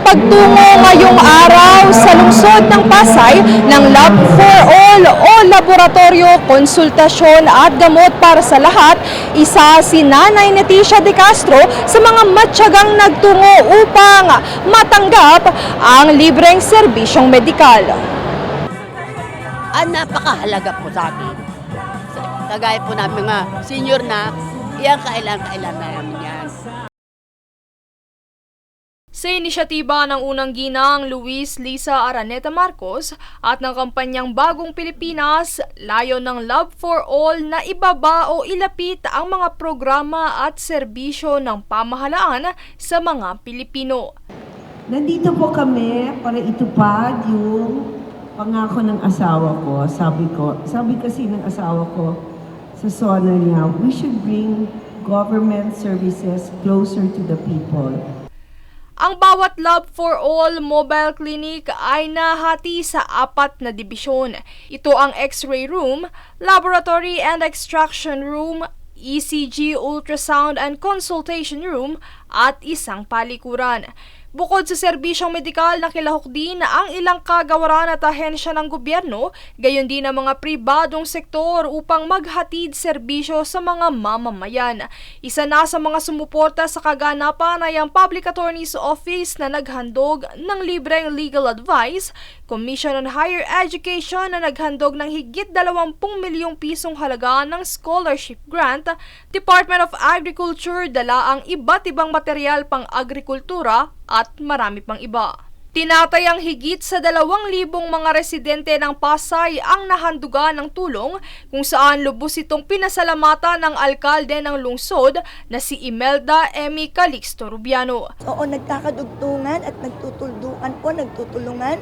pagtungo ngayong araw sa lungsod ng Pasay ng Lab for All o Laboratorio, Konsultasyon at Gamot para sa Lahat. Isa si Nanay Leticia De Castro sa mga matyagang nagtungo upang matanggap ang libreng serbisyong medikal. Napakahalaga po sa akin. Kagaya po namin mga senior na, iyan kailan namin yan. Sa inisyatiba ng unang ginang Luis Lisa Araneta Marcos at ng kampanyang Bagong Pilipinas, layo ng Love for All na ibaba o ilapit ang mga programa at serbisyo ng pamahalaan sa mga Pilipino. Nandito po kami para itupad yung pangako ng asawa ko. Sabi kasi ng asawa ko sa SONA niya, we should bring government services closer to the people. Ang bawat Love for All mobile clinic ay nahati sa 4 na dibisyon. Ito ang X-ray room, laboratory and extraction room, ECG, ultrasound and consultation room at isang palikuran. Bukod sa serbisyong medikal, nakilahok din ang ilang kagawaran at ahensya ng gobyerno, gayon din ang mga pribadong sektor upang maghatid serbisyo sa mga mamamayan. Isa na sa mga sumuporta sa kaganapan ay ang Public Attorney's Office na naghandog ng libreng legal advice, Commission on Higher Education na naghandog ng higit 20 milyong pisong halaga ng scholarship grant, Department of Agriculture dala ang iba't ibang material pang agrikultura at marami pang iba. Tinatayang higit sa 2,000 mga residente ng Pasay ang nahandugan ng tulong kung saan lubos itong pinasalamatan ng alkalde ng lungsod na si Imelda Emmy Calixto Rubiano. Oo, nagkakadugtungan at nagtutulungan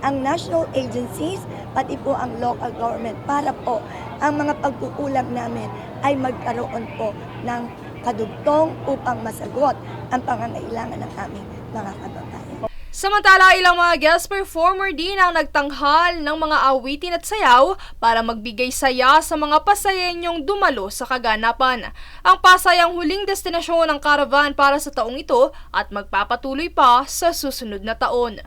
ang national agencies, pati po ang local government para po ang mga pagkukulang namin ay magkaroon po ng kadugtong upang masagot ang pangangailangan ng aming mga kababayan. Samantala, ilang mga guest performer din ang nagtanghal ng mga awitin at sayaw para magbigay saya sa mga Pasayenyong dumalo sa kaganapan. Ang Pasay ang huling destinasyon ng caravan para sa taong ito at magpapatuloy pa sa susunod na taon.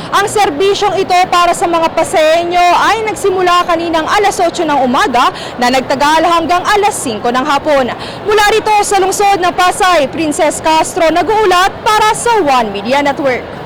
Ang serbisyong ito para sa mga Pasayenyo ay nagsimula kaninang alas 8 ng umaga na nagtagal hanggang alas 5 ng hapon. Mula rito sa lungsod ng Pasay, Princess Castro nag-uulat para sa One Media Network.